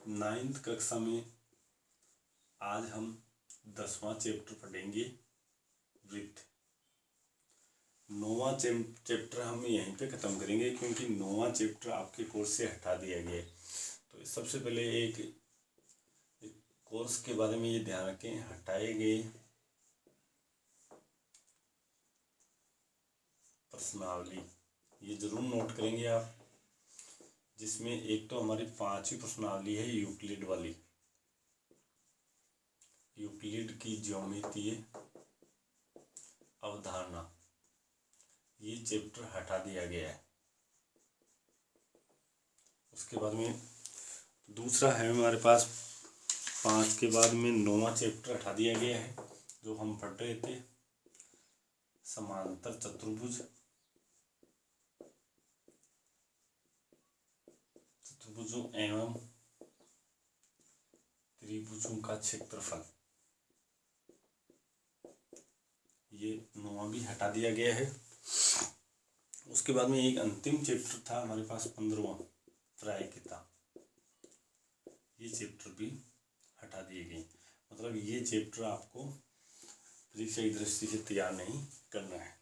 9th कक्षा में आज हम 10वां चैप्टर पढ़ेंगे वृत्त। 9वां चैप्टर हम यहीं पे ख़त्म करेंगे क्योंकि 9वां चैप्टर आपके कोर्स से हटा दिया गया है। तो सबसे पहले एक कोर्स के बारे में ये ध्यान रखें, हटाए गए प्रश्नावली ये जरूर नोट करेंगे आप, जिसमें एक तो हमारी 5वीं प्रश्नावली है यूक्लिड वाली, यूक्लिड की ज्योमितीय अवधारणा, ये चैप्टर हटा दिया गया है। उसके बाद में दूसरा है हमारे पास 5 के बाद में 9वां चैप्टर हटा दिया गया है, जो हम पढ़ रहे थे समांतर चतुर्भुज, चतुर्भुजों एवं त्रिभुजों का क्षेत्रफल, ये 9वां भी हटा दिया गया है। उसके बाद में एक अंतिम चैप्टर था हमारे पास 15वां प्रायिकता, ये चैप्टर भी हटा दिए गए। मतलब ये चैप्टर आपको परीक्षा की दृष्टि से तैयार नहीं करना है।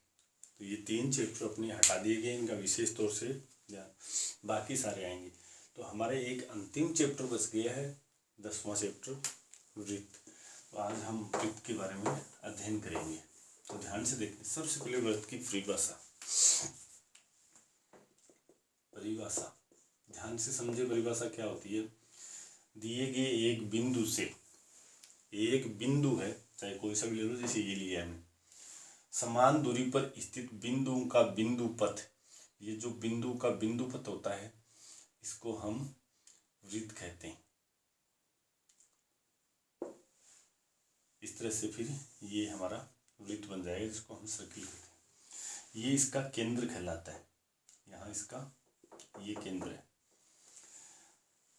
तो ये 3 चैप्टर अपने हटा दिए गए, इनका विशेष तौर से ध्यान, बाकी सारे आएंगे। तो हमारे एक अंतिम चैप्टर बच गया है 10वां चैप्टर वृत्त। तो आज हम वृत्त के बारे में अध्ययन करेंगे। तो ध्यान से देखें, सबसे पहले वृत्त की परिभाषा, परिभाषा ध्यान से समझे परिभाषा क्या होती है। दिए गए एक बिंदु से, एक बिंदु है चाहे कोई सा भी ले लो, जैसे ये लिया है, समान दूरी पर स्थित बिंदुओं का बिंदु पथ, ये जो बिंदु का बिंदु पथ होता है इसको हम वृत्त कहते हैं। इस तरह से फिर ये हमारा वृत्त बन जाएगा, जिसको हम सर्किल कहते हैं। ये इसका केंद्र कहलाता है, यहाँ इसका ये केंद्र है।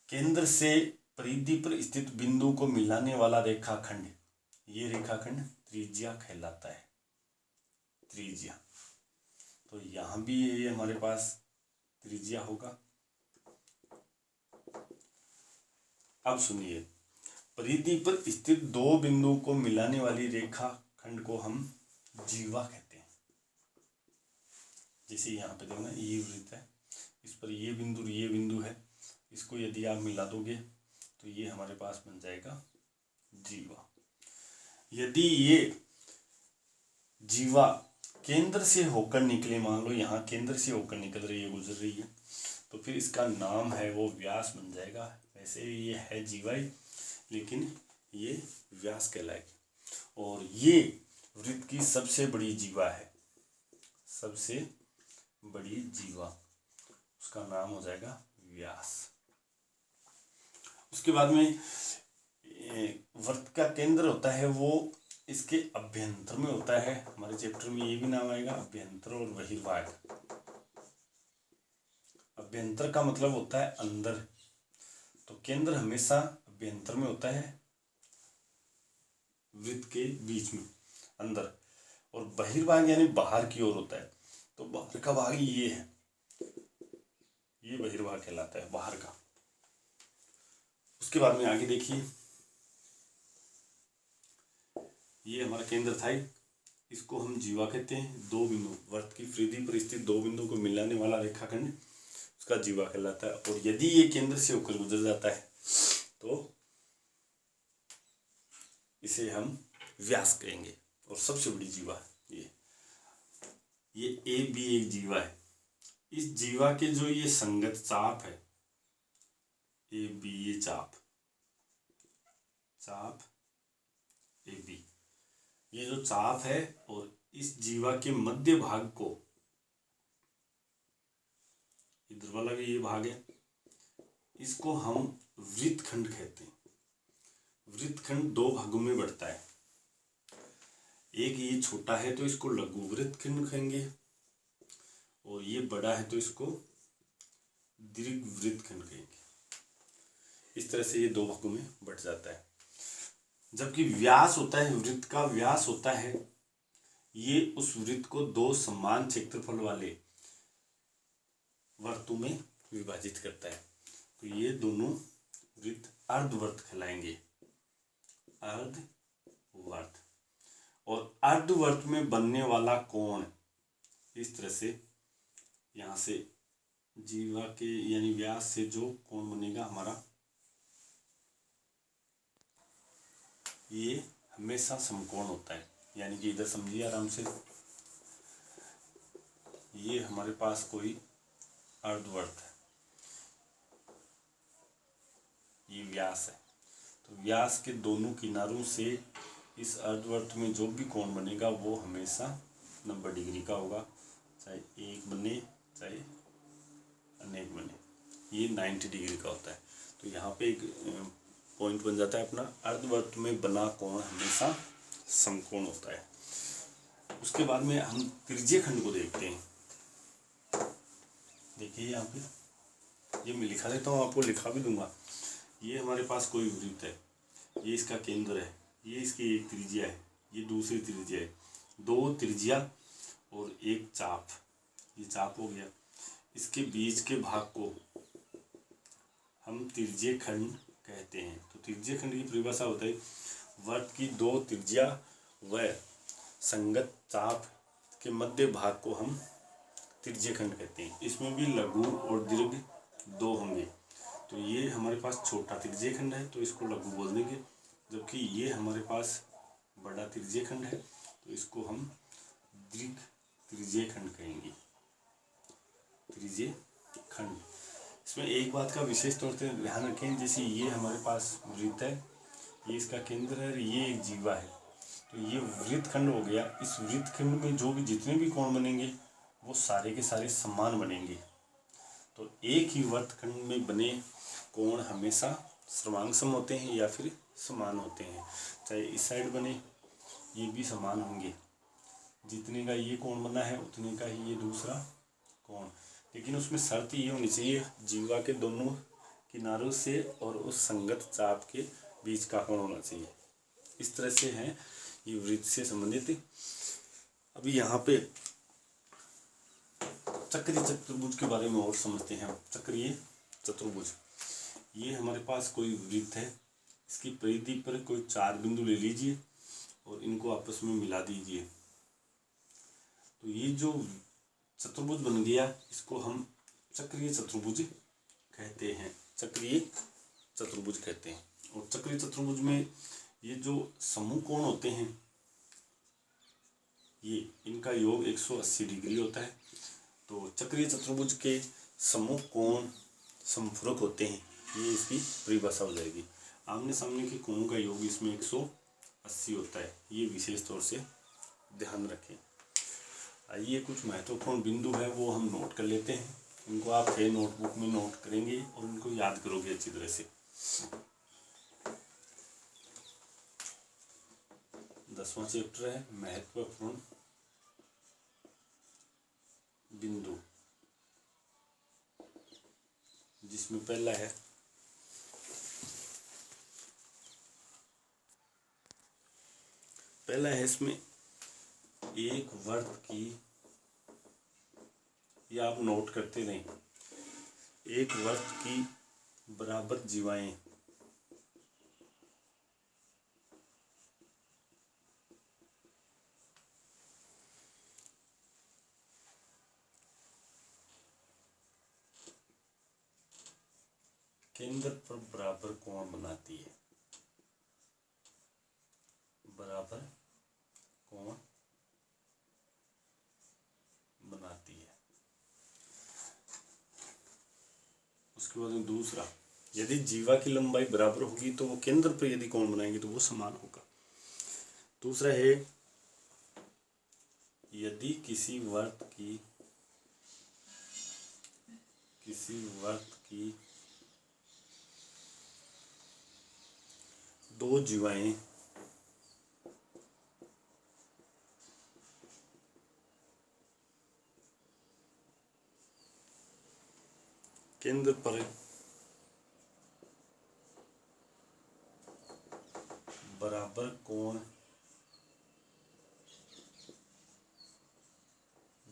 केंद्र से परिधि पर स्थित बिंदु को मिलाने वाला रेखाखंड, ये रेखाखंड त्रिज्या कहलाता है, त्रिज्या। तो यहाँ भी ये हमारे पास त्रिज्या होगा। अब सुनिए, परिधि पर स्थित 2 बिंदुओं को मिलाने वाली रेखाखंड को हम जीवा कहते हैं। जैसे यहाँ पे देखना, ये वृत्त है, इस पर ये बिंदु है, इसको यदि आप मिला दोगे तो ये हमारे पास बन जाएगा जीवा। यदि ये जीवा केंद्र से होकर निकले, मान लो यहाँ केंद्र से होकर निकल रही है, गुजर रही है, तो फिर इसका नाम है वो व्यास बन जाएगा। वैसे ये है जीवाई, लेकिन ये व्यास कहलाएगी। और ये वृत्त की सबसे बड़ी जीवा है, सबसे बड़ी जीवा, उसका नाम हो जाएगा व्यास। उसके बाद में वृत्त का केंद्र होता है वो इसके अभ्यंतर में होता है। हमारे चैप्टर में ये भी नाम आएगा, अभ्यंतर और बहिर्भाग। अभ्यंतर का मतलब होता है अंदर, तो केंद्र हमेशा अभ्यंतर में होता है, वृत्त के बीच में अंदर, और बहिर्भाग यानी बाहर की ओर होता है। तो बाहर का भाग ये है, ये बहिर्भाग कहलाता है, बाहर का। उसके बाद में आगे देखिए, ये हमारा केंद्र था, इसको हम जीवा कहते हैं। 2 बिंदु, वृत्त की परिधि पर स्थित 2 बिंदु को मिलाने वाला रेखाखंड उसका जीवा कहलाता है। और यदि ये केंद्र से होकर गुजर जाता है तो इसे हम व्यास कहेंगे, और सबसे बड़ी जीवा ये ए बी एक जीवा है। इस जीवा के जो ये संगत चाप है, ए बी, ये चाप ए बी, ये जो चाप है, और इस जीवा के मध्य भाग को, इधर वाला भी ये भाग है, इसको हम वृत्तखंड कहते हैं। वृत्तखंड 2 भागों में बढ़ता है। एक ये छोटा है तो इसको लघु वृत्तखंड कहेंगे, और ये बड़ा है तो इसको दीर्घ वृत्तखंड कहेंगे। इस तरह से ये 2 भागों में बढ़ जाता है। जबकि व्यास होता है, वृत्त का व्यास होता है, ये उस वृत्त को 2 समान क्षेत्रफल वाले वृत्तों में विभाजित करता है। तो ये दोनों वृत्त अर्धवर्त कहलाएंगे, अर्धवर्त। और अर्धवर्त में बनने वाला कोण इस तरह से, यहाँ से जीवा के यानी व्यास से जो कोण बनेगा हमारा, ये हमेशा समकोण होता है। यानी कि इधर समझिए आराम से, ये हमारे पास कोई अर्धवर्त है, ये व्यास है, तो व्यास के दोनों किनारों से इस अर्धवर्त में जो भी कोण बनेगा वो हमेशा 90 डिग्री का होगा, चाहे एक बने चाहे अनेक बने, ये 90 डिग्री का होता है। तो यहाँ पे एक पॉइंट बन जाता है अपना, अर्धवर्त में बना कोण हमेशा समकोण होता है। उसके बाद में हम त्रिज्यीय खंड को देखते हैं। देखिए यहाँ पे ये मैं लिखा देता हूँ, आपको लिखा भी दूंगा। ये हमारे पास कोई वृत्त है, ये इसका केंद्र है, ये इसकी एक त्रिज्या है, ये दूसरी त्रिज्या है, दो त्रिज्या और एक चाप, ये चाप हो गया। इसके बीच के भाग को हम त्रिज्यीय खंड कहते हैं। तो त्रिज्यीय खंड की परिभाषा होता है, वर्त की दो त्रिज्या व संगत चाप के मध्य भाग को हम त्रिज्यीय खंड कहते हैं। इसमें भी लघु और दीर्घ दो होंगे। तो ये हमारे पास छोटा त्रिज्यीय खंड है तो इसको लघु बोल देंगे, जबकि ये हमारे पास बड़ा त्रिज्यीय खंड है तो इसको हम दीर्घ त्रिज्यीय खंड कहेंगे, त्रिज्यीय खंड। इसमें एक बात का विशेष तौर से ध्यान रखें, जैसे ये हमारे पास वृत्त है, ये इसका केंद्र है, ये एक जीवा है, तो ये वृत्त खंड हो गया। इस वृत्त खंड में जो भी जितने भी कोण बनेंगे वो सारे के सारे समान बनेंगे। तो एक ही वर्तखंड में बने कोण हमेशा सर्वांगसम होते हैं या फिर समान होते हैं। चाहे इस साइड बने ये भी समान होंगे, जितने का ये कोण बना है उतने का ही ये दूसरा कोण। लेकिन उसमें शर्त ये होनी चाहिए, जीवा के दोनों किनारों से और उस संगत चाप के बीच का कोण होना चाहिए। इस तरह से है ये वृत्त से संबंधित। अभी यहाँ पे चक्रीय चतुर्भुज के बारे में और समझते हैं। चक्रीय चतुर्भुज, ये हमारे पास कोई वृत्त है, इसकी परिधि पर कोई 4 बिंदु ले लीजिए और इनको आपस में मिला दीजिए। तो ये जो चतुर्भुज बन गया इसको हम चक्रीय चतुर्भुज कहते हैं, चक्रीय चतुर्भुज कहते हैं। और चक्रीय चतुर्भुज में ये जो समूह कोण होते हैं, ये इनका योग 180 डिग्री होता है। तो चक्रीय चतुर्भुज के समूह कोण समपूरक होते हैं, ये इसकी परिभाषा हो जाएगी। आमने सामने के कोणों का योग इसमें 180 होता है, ये विशेष तौर से ध्यान रखें। आइए कुछ महत्वपूर्ण बिंदु है वो हम नोट कर लेते हैं। इनको आप फिर नोटबुक में नोट करेंगे और इनको याद करोगे अच्छी तरह से। 10वां चैप्टर है महत्वपूर्ण बिंदु, जिसमें पहला है इसमें एक वर्त की, ये आप नोट करते रहें, एक वर्त की बराबर जीवाएं केंद्र पर बराबर कोण बनाती है, बराबर कोण बनाती है। उसके बाद में दूसरा, यदि जीवा की लंबाई बराबर होगी तो वो केंद्र पर यदि कोण बनाएंगे तो वो समान होगा। दूसरा है यदि किसी वर्त की दो जीवाएं केंद्र पर बराबर कोण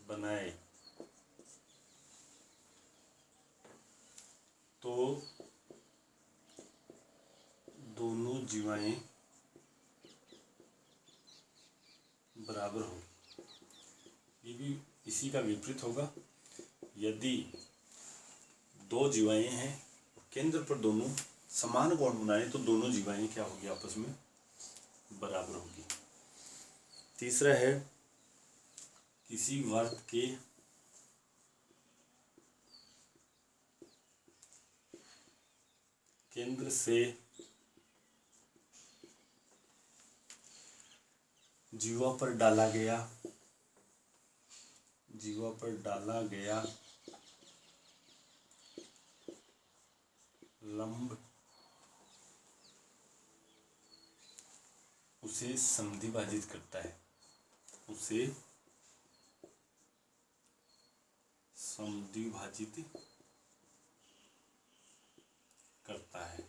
बनाए तो जीवाएं बराबर हो। ये भी इसी का विपरीत होगा। यदि दो जीवाएं हैं, केंद्र पर दोनों समान कोण बनाए तो दोनों जीवाएं क्या होगी, आपस में बराबर होगी। तीसरा है किसी वर्त के केंद्र से जीवा पर डाला गया लंब उसे समद्विभाजित करता है, उसे समद्विभाजित करता है।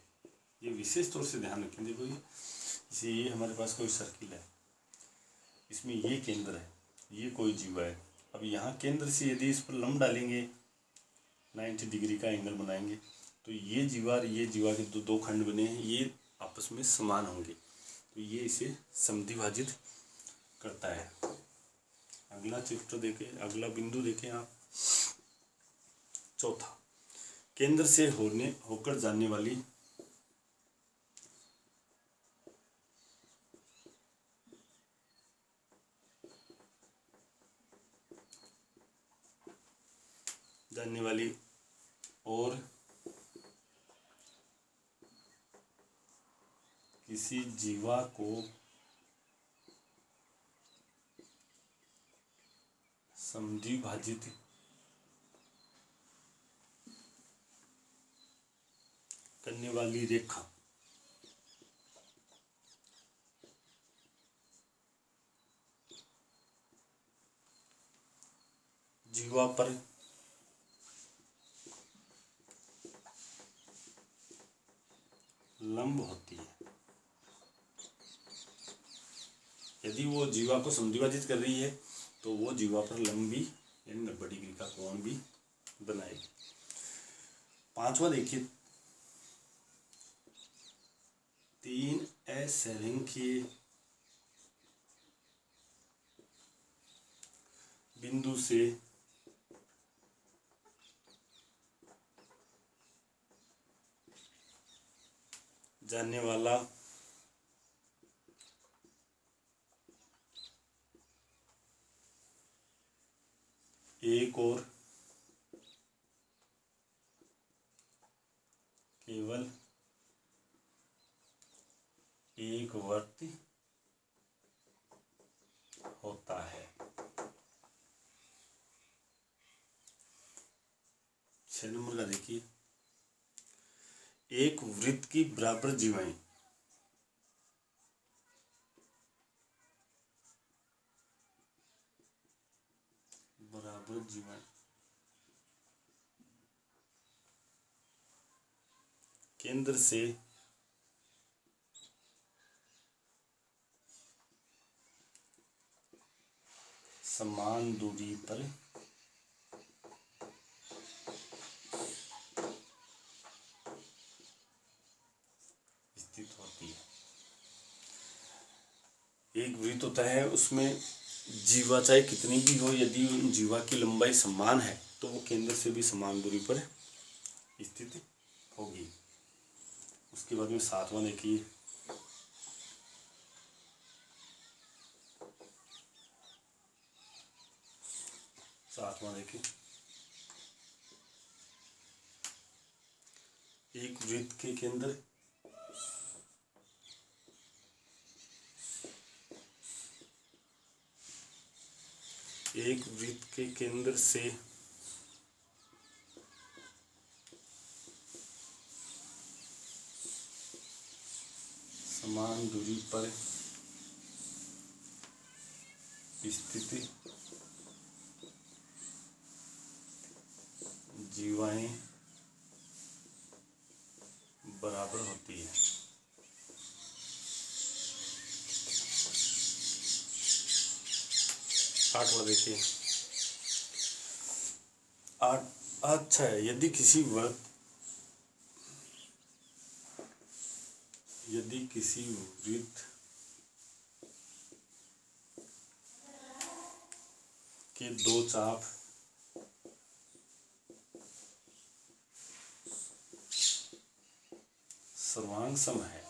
ये विशेष तौर से ध्यान रखें। देखो ये हमारे पास कोई सर्किल है, इसमें ये केंद्र है, ये कोई जीवा है। अब यहाँ केंद्र से यदि इस पर लंब डालेंगे, 90 डिग्री का एंगल बनाएंगे, तो ये जीवा और ये जीवा के दो खंड बने हैं, ये आपस में समान होंगे, तो ये इसे समद्विभाजित करता है। अगला चित्र देखें, अगला बिंदु देखें आप। चौथा, केंद्र से होकर जाने वाली और किसी जीवा को समद्विभाजित करने वाली रेखा जीवा पर लंब होती है। यदि वो जीवा को समद्विभाजित कर रही है तो वो जीवा पर लंबी यानी 90 डिग्री का कोण भी बनाएगी। पांचवा देखिए, 3 असंरेखीय बिंदु से जाने वाला एक और केवल एक वर्त होता है। 6 नंबर का देखिए, एक वृत्त की बराबर जीवाएं केंद्र से समान दूरी पर स्थित होती है। एक वृत्त होता है, उसमें जीवा चाहे कितनी भी हो, यदि उन जीवा की लंबाई समान है तो वो केंद्र से भी समान दूरी पर स्थित होगी। उसके बाद में 7वां देखिए, एक वृत्त के केंद्र से समान दूरी पर स्थित जीवाएं बराबर होती है। 8वां देखिए, 8 अच्छा है, यदि किसी वर्त यदि किसी वृत्त के दो चाप सर्वांग सम है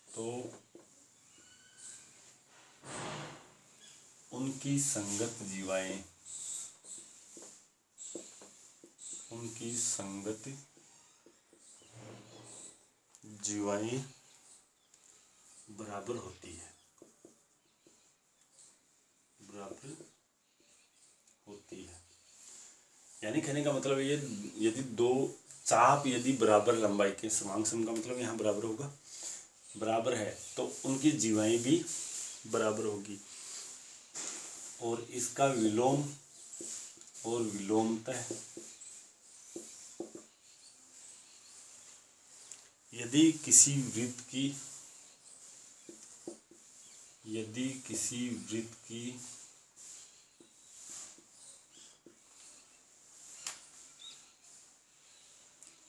तो उनकी संगत जीवाएं बराबर होती है। यानी कहने का मतलब ये, यदि दो चाप यदि बराबर लंबाई के, समान सम का मतलब यहाँ बराबर होगा, बराबर है तो उनकी जीवाएं भी बराबर होगी। और इसका विलोम और विलोमतः यदि किसी वृत्त की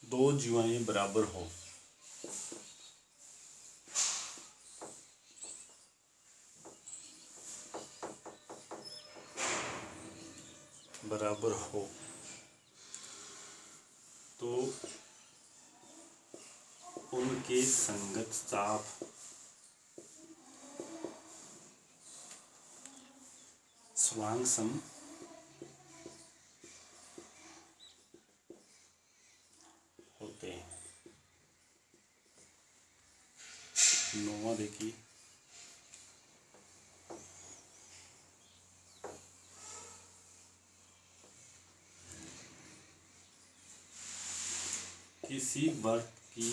दो जीवाएं बराबर हो तो उनके संगत चाप सर्वांग सम होते हैं। 9वां देखिए, किसी वर्ग की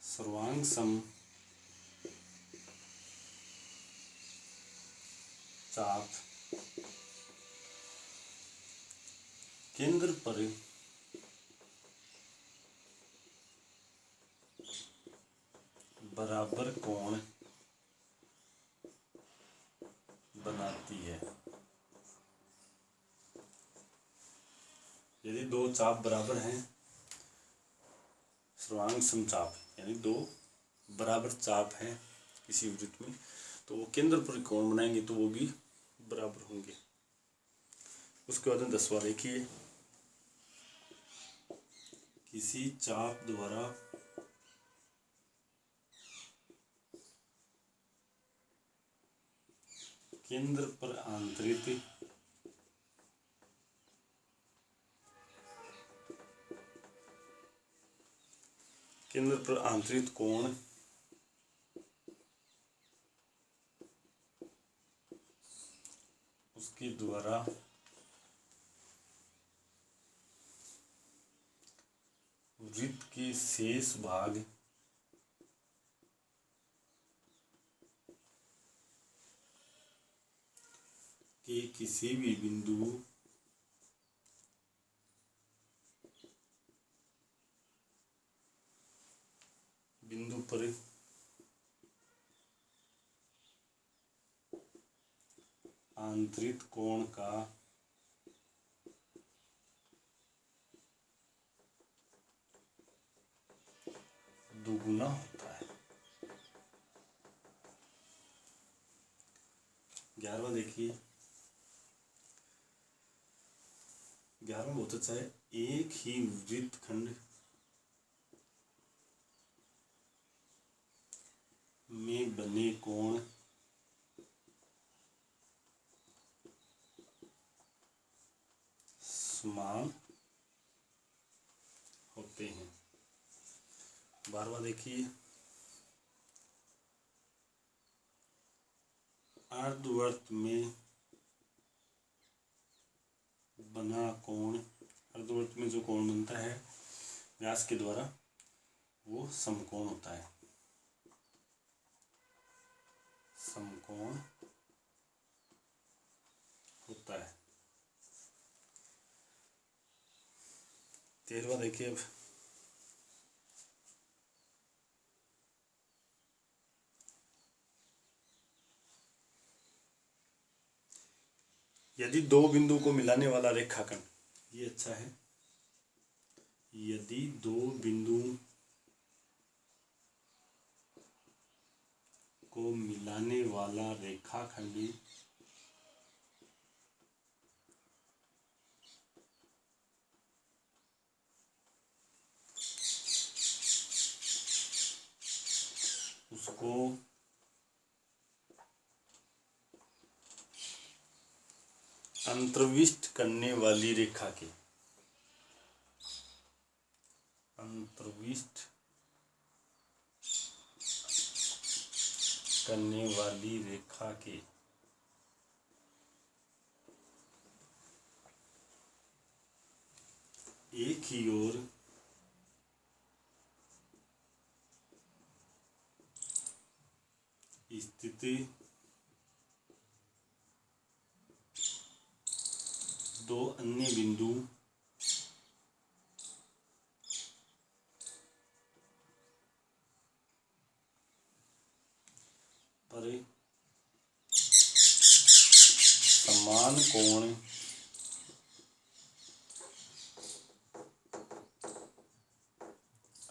सर्वांग सम चाप केंद्र पर बराबर कोण बनाती है। यदि दो चाप बराबर हैं, सर्वांग सम चाप यानी दो बराबर चाप हैं किसी वृत्त में, तो वो केंद्र पर कोण बनाएंगे तो वो भी बराबर होंगे। उसके बाद में 10वां देखिए, किसी चाप द्वारा केंद्र पर आंतरित कोण उसके द्वारा वृत्त के शेष भाग के किसी भी बिंदु पर आंतरिक कोण का दुगुना होता है। 11वां देखिए, 11वां बहुत अच्छा है। एक ही वृत्तखंड में बने कोण समान होते हैं। 12वां देखिए, अर्धवृत्त में बना कोण, अर्धवृत्त में जो कोण बनता है व्यास के द्वारा वो समकोण होता है। समकोण होता है। 13वां देखिए, अब यदि दो बिंदु को मिलाने वाला रेखाखंड, ये अच्छा है, यदि दो बिंदु को मिलाने वाला रेखाखंड उसको अंतर्विष्ट करने वाली रेखा के, अंतर्विष्ट करने वाली रेखा के एक ही ओर स्थिति दो अन्य बिंदु पर समान कोण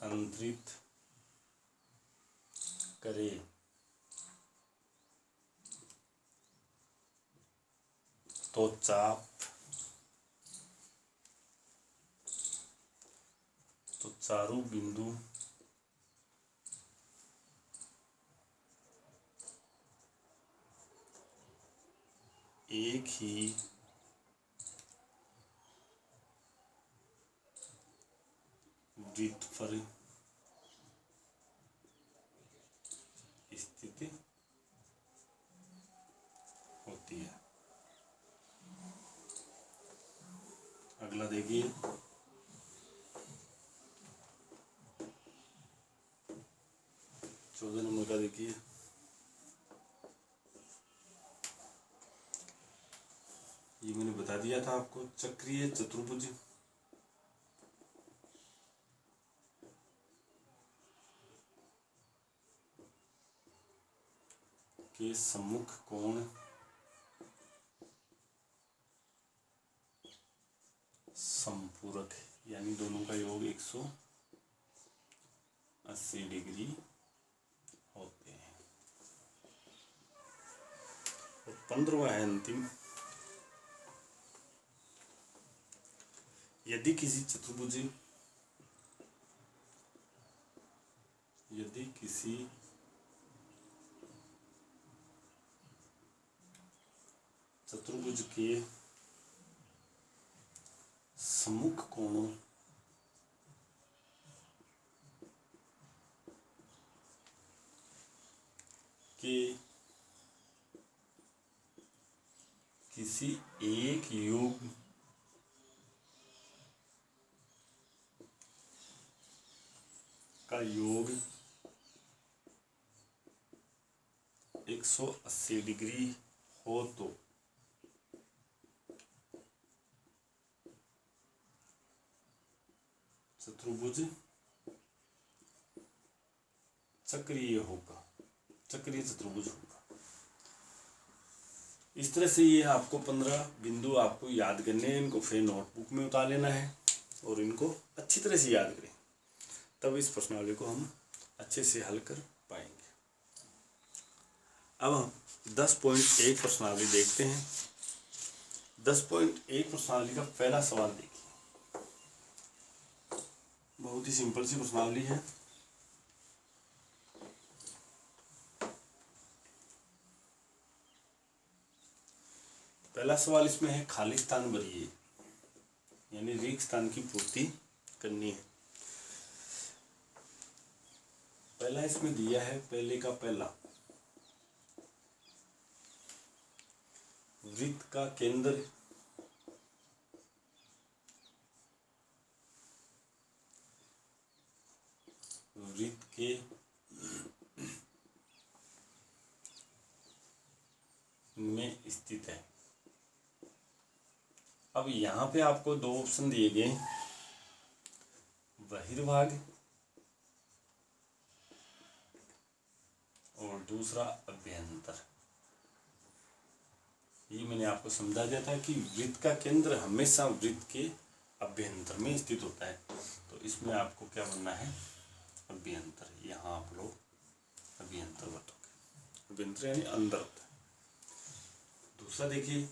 अंतरित करे, तो चारों बिंदु एक ही वृत्त पर स्थित होती है। अगला देखिए, चौदह नंबर का देखिए, ये मैंने बता दिया था आपको, चक्रीय चतुर्भुज के सम्मुख कोण संपूरक है, यानी दोनों का योग 180 डिग्री होते हैं। और 15वां है अंतिम, यदि किसी चतुर्भुज के सम्मुख कोणों के किसी एक योग का योग 180 डिग्री हो तो चतुर्भुज चक्रीय होगा, चक्रीय चतुर्भुज होगा। इस तरह से ये आपको 15 बिंदु आपको याद करने हैं, इनको फिर नोटबुक में उतार लेना है और इनको अच्छी तरह से याद करें, तब इस प्रश्नावली को हम अच्छे से हल कर पाएंगे। अब हम 10.1 प्रश्नावली देखते हैं। 10.1 प्रश्नावली का पहला सवाल देखिए, बहुत ही सिंपल सी प्रश्नावली है। पहला सवाल इसमें है, खाली स्थान भरिए, यानी रिक्त स्थान की पूर्ति करनी है। पहला इसमें दिया है, पहले का पहला, वृत्त का केंद्र वृत्त के में स्थित है। अब यहाँ पे आपको दो ऑप्शन दिए गए, बहिर्भाग और दूसरा अभ्यंतर। ये मैंने आपको समझा दिया था कि वृत्त का केंद्र हमेशा वृत्त के अभ्यंतर में स्थित होता है। तो इसमें आपको क्या बनना है, अभ्यंतर। यहाँ आप लोग अभ्यंतर बताओगे, अभ्यंतर यानी अंदर होता है। दूसरा देखिए,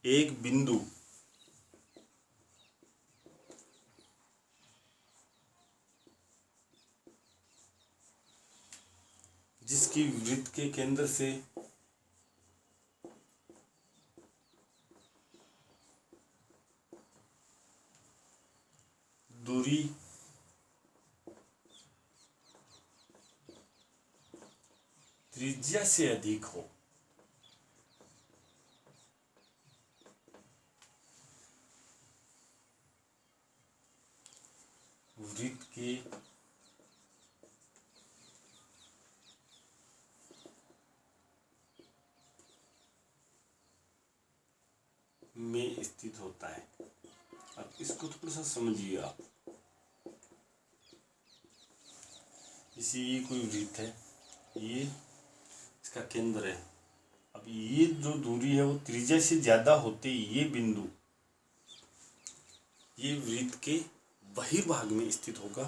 एक बिंदु जिसकी वृत्त के केंद्र से दूरी त्रिज्या से अधिक हो, वृत्त के में स्थित होता है। अब इसको थोड़ा सा समझिए आप। जैसे ये कोई वृत्त है, ये इसका केंद्र है। अब ये जो दूरी है वो त्रिज्या से ज़्यादा होते ये बिंदु ये वृत्त के बहिर्भाग में स्थित होगा।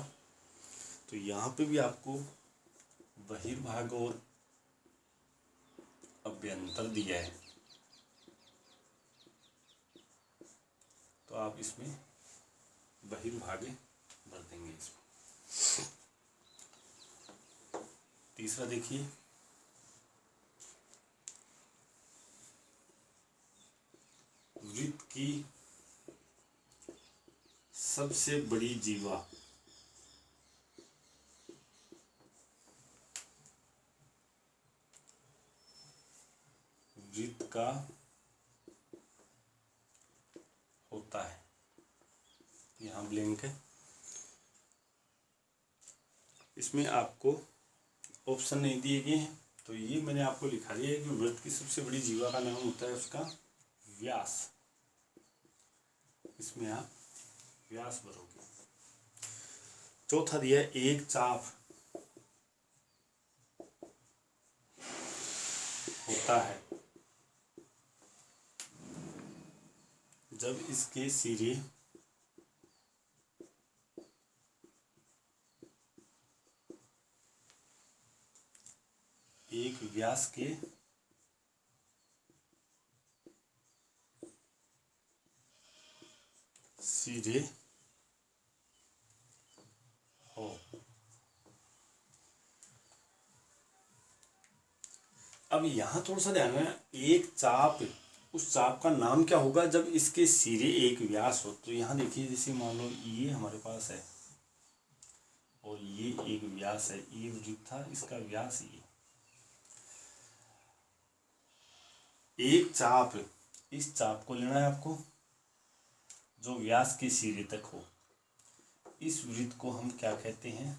तो यहाँ पे भी आपको बहिर्भाग और अभ्यंतर दिया है, तो आप इसमें बहिर्भाग भर देंगे इसमें। तीसरा देखिए, वृत्त की सबसे बड़ी जीवा वृत्त का होता है। यहाँ ब्लैंक है, इसमें आपको ऑप्शन नहीं दिए गए हैं, तो ये मैंने आपको लिखा दिया है कि वृत्त की सबसे बड़ी जीवा का नाम होता है उसका व्यास। इसमें आप व्यास भरोगे। चौथा दिया है, एक चाप होता है जब इसके सिरे एक व्यास के सीधे हो। अब यहाँ थोड़ा सा ध्यान में, एक चाप, उस चाप का नाम क्या होगा जब इसके सिरे एक व्यास हो। तो यहाँ देखिए, जैसे मान लो ये हमारे पास है और ये एक व्यास है, ये वृत्त था, इसका व्यास ये एक चाप, इस चाप को लेना है आपको जो व्यास के सिरे तक हो। इस वृत्त को हम क्या कहते हैं,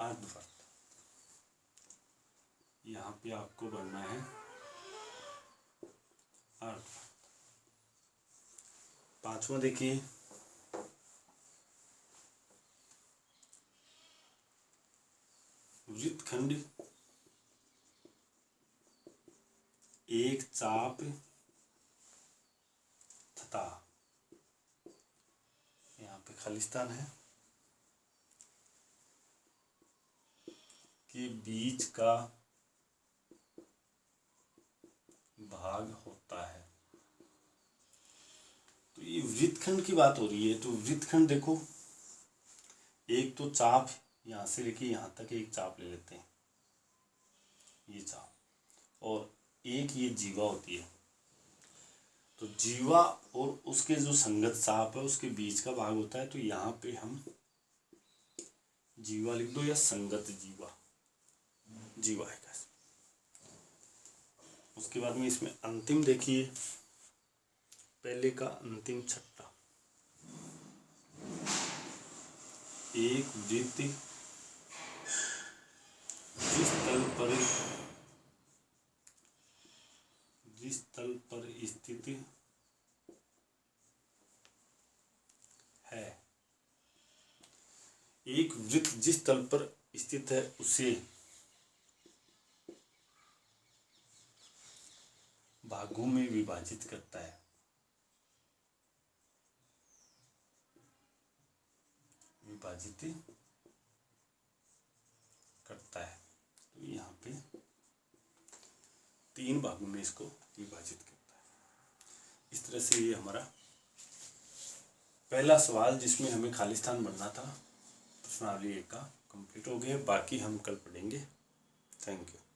अर्धवृत्त। यहाँ पे आपको बनना है अर्धवृत्त। पांचवा देखिए, वृत्तखंड एक चाप तथा, यहाँ पे खालिस्तान है, के बीच का भाग होता है। तो ये वृत्तखंड की बात हो रही है। तो वृत्तखंड देखो, एक तो चाप यहाँ से लेके यहाँ तक एक चाप ले लेते हैं, ये चाप, और एक ये जीवा होती है। तो जीवा और उसके जो संगत चाप है उसके बीच का भाग होता है। तो यहाँ पे हम जीवा लिख दो या संगत जीवा, जीवा है। उसके बाद में इसमें अंतिम देखिए, पहले का अंतिम छठा, एक वृत्त जिस तल पर स्थित है, एक वृत्त जिस तल पर स्थित है उसे भागों में विभाजित करता है। विभाजित करता है, तो यहाँ पे 3 भागों में इसको विभाजित करता है। इस तरह से ये हमारा पहला सवाल जिसमें हमें खाली स्थान भरना था प्रश्नावली 1 का कंप्लीट हो गया। बाकी हम कल पढ़ेंगे। Thank you.